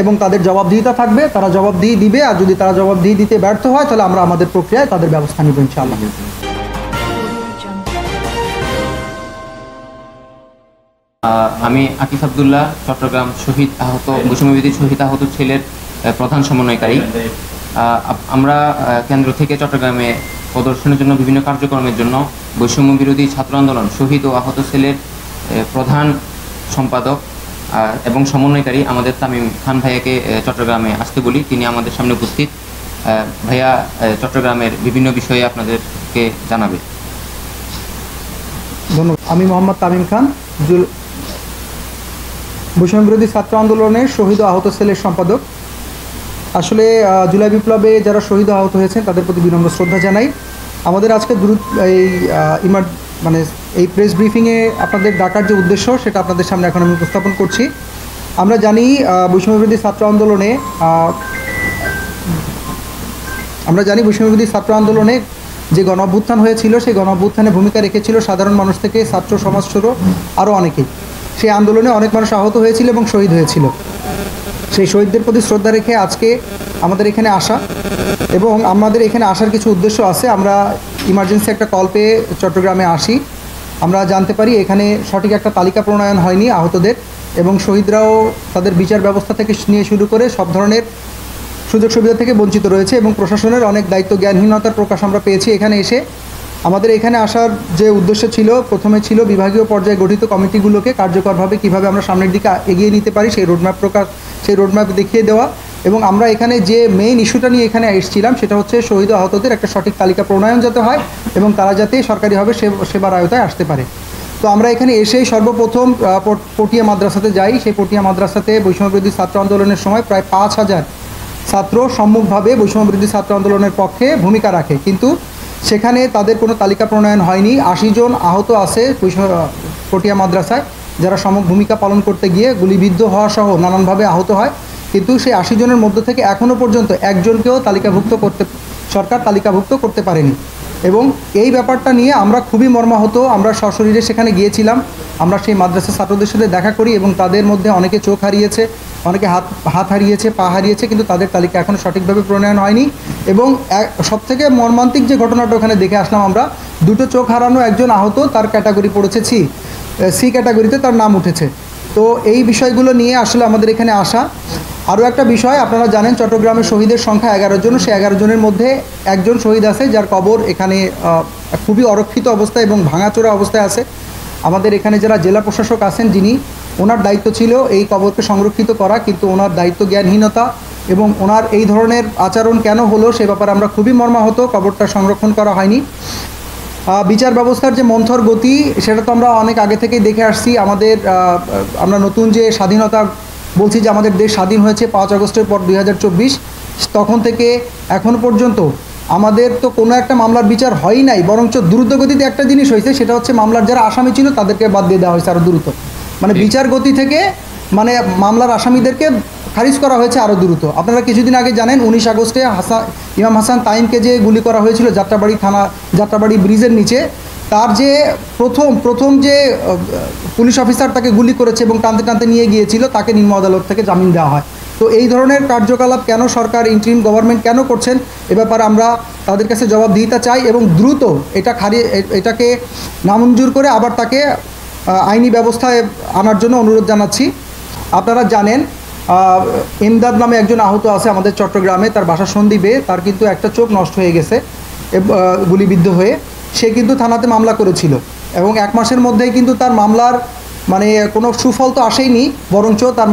এবং তাদের জবাবদিহিতা থাকবে, তারা জবাবদিহি দিবে। আর যদি তারা জবাবদিহি দিতে ব্যর্থ হয় তাহলে আমরা আমাদের প্রক্রিয়ায় তাদের ব্যবস্থা নিব ইনশাআল্লাহ। আমি আকিফ আব্দুল্লাহ, চট্টগ্রাম শহীদ আহত বৈষম্যবিরোধী শহীদ আহত ছেলের প্রধান সমন্বয়কারী। আমরা কেন্দ্র থেকে চট্টগ্রামে প্রদর্শনের জন্য বিভিন্ন কার্যক্রমের জন্য বৈষম্যবিরোধী ছাত্র আন্দোলন শহীদ ও আহত ছেলের প্রধান সম্পাদক এবং সমন্বয়কারী আমাদের তামিম খান ভাইয়াকে চট্টগ্রামে আসতে বলি। তিনি আমাদের সামনে উপস্থিত। ভাইয়া চট্টগ্রামের বিভিন্ন বিষয়ে আপনাদেরকে জানাবে। ধন্যবাদ। আমি মোহাম্মদ তামিম খান, বৈষম্যবিরোধী ছাত্র আন্দোলনের শহীদ ও আহত সেলের সম্পাদক। আসলে জুলাই বিপ্লবে যারা শহীদ ও আহত হয়েছেন তাদের প্রতি বিনম্র শ্রদ্ধা জানাই। আমাদের আজকে এই প্রেস ব্রিফিংয়ে আপনাদের ডাকার যে উদ্দেশ্য সেটা আপনাদের সামনে এখন আমি উপস্থাপন করছি। আমরা জানি বৈষম্যবিরোধী ছাত্র আন্দোলনে যে গণ অভ্যুত্থান হয়েছিল সেই গণ অভ্যুত্থানে ভূমিকা রেখেছিল সাধারণ মানুষ থেকে ছাত্র সমাজ সহ আরও অনেকেই। সেই আন্দোলনে অনেক মানুষ আহত হয়েছিল এবং শহীদ হয়েছিল। সেই শহীদদের প্রতি শ্রদ্ধা রেখে আজকে আমাদের এখানে আসা, এবং আমাদের এখানে আসার কিছু উদ্দেশ্য আছে। আমরা ইমার্জেন্সি একটা কল পেয়ে চট্টগ্রামে আসি। আমরা জানতে পারি এখানে সঠিক একটা তালিকা প্রণয়ন হয়নি আহতদের, এবং শহীদরাও তাদের বিচার ব্যবস্থা থেকে নিয়ে শুরু করে সব ধরনের সুযোগ সুবিধা থেকে বঞ্চিত রয়েছে, এবং প্রশাসনের অনেক দায়িত্ব জ্ঞানহীনতার প্রকাশ আমরা পেয়েছি এখানে এসে। আমাদের এখানে আসার যে উদ্দেশ্য ছিল, প্রথমে ছিল বিভাগীয় পর্যায়ে গঠিত কমিটিগুলোকে কার্যকরভাবে কীভাবে আমরা সামনের দিকে এগিয়ে নিতে পারি সেই রোডম্যাপ দেখিয়ে দেওয়া। এবং আমরা এখানে যে মেইন ইস্যুটা নিয়ে এখানে এসেছিলাম সেটা হচ্ছে শহীদ ও আহতদের একটা সঠিক তালিকা প্রণয়ন যাতে হয় এবং তারা যাতে সরকারিভাবে সেবার আওতায় আসতে পারে। তো আমরা এখানে এসেই সর্বপ্রথম পটিয়া মাদ্রাসাতে যাই। সেই পটিয়া মাদ্রাসাতে বৈষম্যবিরোধী ছাত্র আন্দোলনের সময় প্রায় ৫,০০০ ছাত্র সম্মুখভাবে বৈষম্যবিরোধী ছাত্র আন্দোলনের পক্ষে ভূমিকা রাখে, কিন্তু সেখানে তাদের কোনো তালিকা প্রণয়ন হয়নি। ৮০ জন আহত আছে পটিয়া মাদ্রাসায়, যারা সম্মুখ ভূমিকা পালন করতে গিয়ে গুলিবিদ্ধ হওয়া সহ নানানভাবে আহত হয়, কিন্তু সেই ৮০ জনের মধ্য থেকে এখনও পর্যন্ত একজনকেও সরকার তালিকাভুক্ত করতে পারেনি। এবং এই ব্যাপারটা নিয়ে আমরা খুবই মর্মাহত। আমরা সশরীরে সেখানে গিয়েছিলাম। আমরা সেই মাদ্রাসার ছাত্রদের সাথে দেখা করি, এবং তাদের মধ্যে অনেকে চোখ হারিয়েছে, অনেকে হাত হারিয়েছে, পা হারিয়েছে, কিন্তু তাদের তালিকা এখনও সঠিকভাবে প্রণয়ন হয়নি। এবং সবথেকে মর্মান্তিক যে ঘটনাটা ওখানে দেখে আসলাম আমরা, দুটো চোখ হারানো একজন আহত, তার ক্যাটাগরি পড়েছে সি ক্যাটাগরিতে তার নাম উঠেছে। তো এই বিষয়গুলো নিয়ে আসলে আমাদের এখানে আসা। আরও একটা বিষয়, আপনারা জানেন চট্টগ্রামের শহীদের সংখ্যা ১১ জন। সেই ১১ জনের মধ্যে একজন শহীদ আছে যার কবর এখানে খুবই অরক্ষিত অবস্থায় এবং ভাঙাচোরা অবস্থায় আছে। আমাদের এখানে যারা জেলা প্রশাসক আছেন, ওনার দায়িত্ব ছিল এই কবরকে সংরক্ষিত করা, কিন্তু ওনার দায়িত্ব জ্ঞানহীনতা এবং ওনার এই ধরনের আচরণ কেন হলো সে ব্যাপারে আমরা খুবই মর্মাহত। কবরটা সংরক্ষণ করা হয়নি। বিচার ব্যবস্থার যে মন্থর গতি সেটা তো আমরা অনেক আগে থেকেই দেখে আসছি। আমরা নতুন যে স্বাধীনতা বলছি যে আমাদের দেশ স্বাধীন হয়েছে ৫ আগস্টের পর ২০২৪, তখন থেকে এখন পর্যন্ত আমাদের তো কোনো একটা মামলার বিচার হয়ই নাই, বরঞ্চ দ্রুতগতিতে একটা জিনিস হয়েছে, সেটা হচ্ছে মামলার যারা আসামি ছিল তাদেরকে বাদ দিয়ে দেওয়া হয়েছে আরও দ্রুত। মানে বিচার গতি থেকে মামলার আসামিদেরকে খারিজ করা হয়েছে আরও দ্রুত। আপনারা কিছুদিন আগে জানেন ১৯ আগস্টে ইমাম হাসান তাইমকে যে গুলি করা হয়েছিল যাত্রাবাড়ি ব্রিজের নিচে, তার যে প্রথম যে পুলিশ অফিসার তাকে গুলি করেছে এবং টানতে টানতে নিয়ে গিয়েছিল, তাকে নিম্ন আদালত থেকে জামিন দেওয়া হয়। তো এই ধরনের কার্যকলাপ কেন সরকার, ইন্টারিম গভর্নমেন্ট কেন করছেন, এ ব্যাপারে আমরা তাদের কাছে জবাবদিহিতা চাই, এবং দ্রুত এটাকে নামঞ্জুর করে আবার তাকে আইনি ব্যবস্থায় আনার জন্য অনুরোধ জানাচ্ছি। আপনারা জানেন ইমদাদ নামে একজন আহত আছে আমাদের চট্টগ্রামে, তার বাসা সন্দ্বীপে। তার কিন্তু একটা চোখ নষ্ট হয়ে গেছে গুলিবিদ্ধ হয়ে। সে কিন্তু থানাতে মামলা করেছিল, এবং ১ মাসের মধ্যেই কিন্তু তার মামলার কোনো সুফল তো আসেইনি, বরঞ্চ তার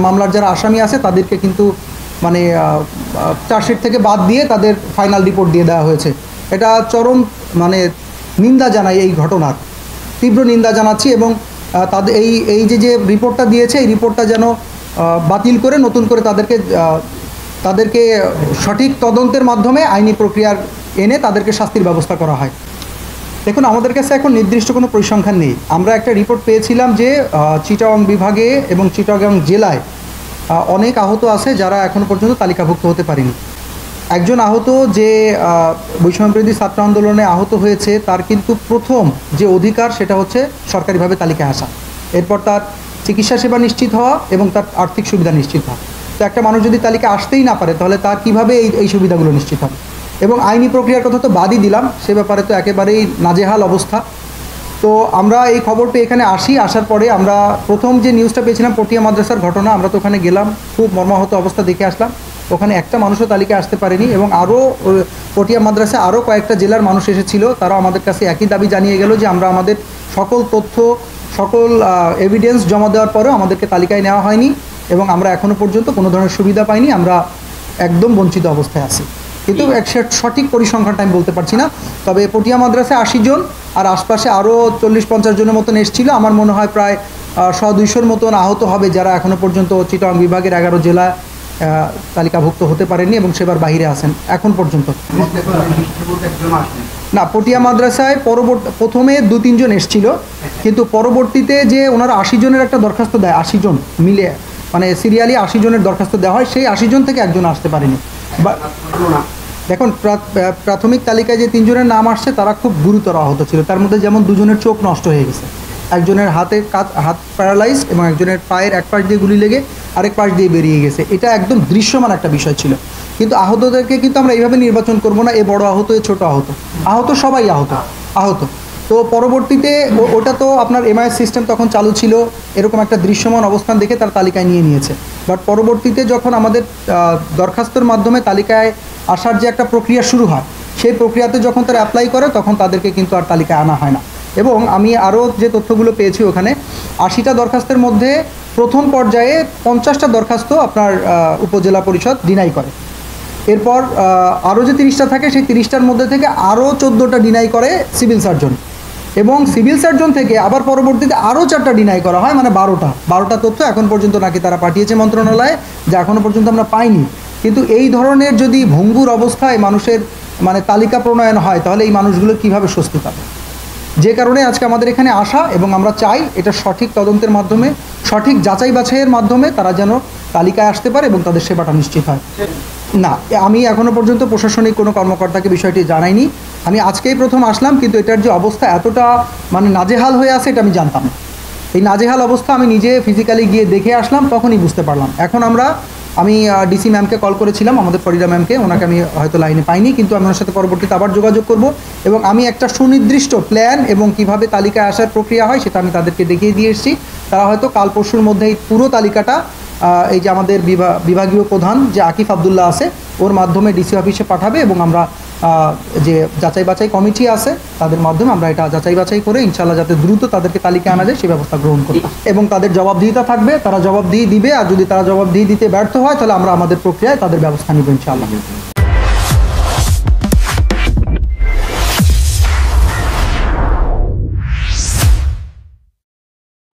মামলার যারা আসামি আছে তাদেরকে কিন্তু চার্জশিট থেকে বাদ দিয়ে তাদের ফাইনাল রিপোর্ট দিয়ে দেওয়া হয়েছে। এটা চরম নিন্দা জানাই, এই ঘটনার তীব্র নিন্দা জানাচ্ছি। এবং তাদের এই যে রিপোর্টটা দিয়েছে, এই রিপোর্টটা যেন বাতিল করে নতুন করে তাদেরকে সঠিক তদন্তের মাধ্যমে আইনি প্রক্রিয়ার এনে তাদেরকে শাস্তির ব্যবস্থা করা হয়। দেখুন, আমাদের কাছে এখন নির্দিষ্ট কোনো পরিসংখ্যান নেই। আমরা একটা রিপোর্ট পেয়েছিলাম যে চিটাগং বিভাগে এবং চিটাগং জেলায় অনেক আহত আছে যারা এখনও পর্যন্ত তালিকাভুক্ত হতে পারেনি। একজন আহত যে বৈষম্যবিরোধী ছাত্র আন্দোলনে আহত হয়েছে, তার কিন্তু প্রথম যে অধিকার সেটা হচ্ছে সরকারিভাবে তালিকায় আসা, এরপর তার চিকিৎসা সেবা নিশ্চিত হওয়া এবং তার আর্থিক সুবিধা নিশ্চিত হওয়া। তো একটা মানুষ যদি তালিকা আসতেই না পারে তাহলে তার কীভাবে এই সুবিধাগুলো নিশ্চিত হবে। এবং আইনি প্রক্রিয়ার কথা তো বাদই দিলাম, সে ব্যাপারে তো একেবারেই নাজেহাল অবস্থা। তো আমরা এই খবর পেয়ে এখানে আসার পরে আমরা প্রথম যে নিউজটা পেয়েছিলাম পটিয়া মাদ্রাসার ঘটনা, আমরা তো ওখানে গেলাম, খুব মর্মাহত অবস্থা দেখে আসলাম। ওখানে একটা মানুষও তালিকায় আসতে পারেনি এবং আরও পটিয়া মাদ্রাসায় আরও কয়েকটা জেলার মানুষ এসেছিল, তারাও আমাদের কাছে একই দাবি জানিয়ে গেল যে আমরা আমাদের সকল তথ্য সকল এভিডেন্স জমা দেওয়ার পরেও আমাদেরকে তালিকায় নেওয়া হয়নি এবং আমরা এখনও পর্যন্ত কোনো ধরনের সুবিধা পাইনি, আমরা একদম বঞ্চিত অবস্থায় আছি। কিন্তু সঠিক পরিসংখ্যানটা আমি বলতে পারছি না, তবে পটিয়া মাদ্রাসায় 80 জন আর আশপাশে আরও 40-50 জনের মতন এসেছিল। আমার মনে হয় প্রায় 100-200-র মতন আহত হবে যারা এখনও পর্যন্ত চিটাগাং বিভাগের 11 জেলা তালিকাভুক্ত হতে পারেননি এবং সেবার বাহিরে আছেন এখন পর্যন্ত। না, পটিয়া মাদ্রাসায় প্রথমে 2-3 জন এসেছিল, কিন্তু পরবর্তীতে যে ওনারা 80 জনের একটা দরখাস্ত দেয়, 80 জন মিলে মানে সিরিয়ালি 80 জনের দরখাস্ত দেওয়া হয়, সেই 80 জন থেকে একজন আসতে পারেনি। দেখুন, প্রাথমিক তালিকায় যে 3 জনের নাম আসছে তারা খুব গুরুতর আহত ছিল, তার মধ্যে যেমন 2 জনের চোখ নষ্ট হয়ে গেছে, একজনের হাত প্যারালাইজড এবং একজনের পায়ের এক পাশ দিয়ে গুলি লেগে আরেক পাশ দিয়ে বেরিয়ে গেছে। এটা একদম দৃশ্যমান একটা বিষয় ছিল। কিন্তু আহতদেরকে কিন্তু আমরা এইভাবে নির্বাচন করব না, এ বড় আহত এ ছোট আহত সবাই আহত। তো পরবর্তীতে ওটা তো আপনার এমআইএস সিস্টেম তখন চালু ছিল, এরকম একটা দৃশ্যমান অবস্থান দেখে তার তালিকায় নিয়েছে। বাট পরবর্তীতে যখন আমাদের দরখাস্তের মাধ্যমে তালিকায় আসার যে একটা প্রক্রিয়া শুরু হয়, সেই প্রক্রিয়াতে যখন তারা অ্যাপ্লাই করে তখন তাদেরকে কিন্তু আর তালিকায় আনা হয় না। এবং আমি আরও যে তথ্যগুলো পেয়েছি, ওখানে 80টা দরখাস্তের মধ্যে প্রথম পর্যায়ে 50টা দরখাস্ত আপনার উপজেলা পরিষদ ডিনাই করে। এরপর আরও যে 30টা থাকে সেই 30টার মধ্যে থেকে আরও 14টা ডিনাই করে সিভিল সার্জন, এবং সিভিল সার্জন থেকে আবার পরবর্তীতে আরও 4টা ডিনাই করা হয়, মানে 12টা তথ্য এখন পর্যন্ত নাকি তারা পাঠিয়েছে মন্ত্রণালয়ে, যা এখনও পর্যন্ত আমরা পাইনি। কিন্তু এই ধরনের যদি ভঙ্গুর অবস্থায় মানুষের মানে তালিকা প্রণয়ন হয় তাহলে এই মানুষগুলো কীভাবে স্বস্তি পাবে? যে কারণে আজকে আমাদের এখানে আসা, এবং আমরা চাই এটা সঠিক তদন্তের মাধ্যমে, সঠিক যাচাই বাছাইয়ের মাধ্যমে তারা যেন তালিকায় আসতে পারে এবং তাদের সেবাটা নিশ্চিত হয়। না, আমি এখনও পর্যন্ত প্রশাসনিক কোনো কর্মকর্তাকে বিষয়টি জানাইনি, আমি আজকেই প্রথম আসলাম, কিন্তু এটার যে অবস্থা এতটা মানে নাজেহাল হয়ে আছে এটা আমি জানতাম না। এই নাজেহাল অবস্থা আমি নিজে ফিজিক্যালি গিয়ে দেখে আসলাম, তখনই বুঝতে পারলাম। এখন আমি ডিসি ম্যামকে কল করেছিলাম, আমাদের ফরিদা ম্যামকে, ওনাকে আমি হয়তো লাইনে পাইনি, কিন্তু আমি ওনার সাথে পরবর্তীতে আবার যোগাযোগ করব এবং আমি একটা সুনির্দিষ্ট প্ল্যান এবং কিভাবে তালিকায় আসার প্রক্রিয়া হয় সেটা আমি তাদেরকে দেখিয়ে দিয়ে এসেছি। তারা হয়তো কাল পরশুর মধ্যেই পুরো তালিকাটা এই যে আমাদের বিভাগীয় প্রধান যে আকিফ আবদুল্লাহ আছে ওর মাধ্যমে ডিসি অফিসে পাঠাবে এবং আমরা যে যাচাই বাছাই কমিটি আছে তাদের মাধ্যমে আমরা এটা যাচাই বাছাই করে ইনশাআল্লাহ যাতে দ্রুত তাদেরকে তালিকায় আনা যায় সেই ব্যবস্থা গ্রহণ করি এবং তাদের জবাবদিহিতা থাকবে, তারা জবাবদিহি দিবে, আর যদি তারা জবাবদিহি দিতে ব্যর্থ হয় তাহলে আমরা আমাদের প্রক্রিয়ায় তাদের ব্যবস্থা নিব ইনশাআল্লাহ।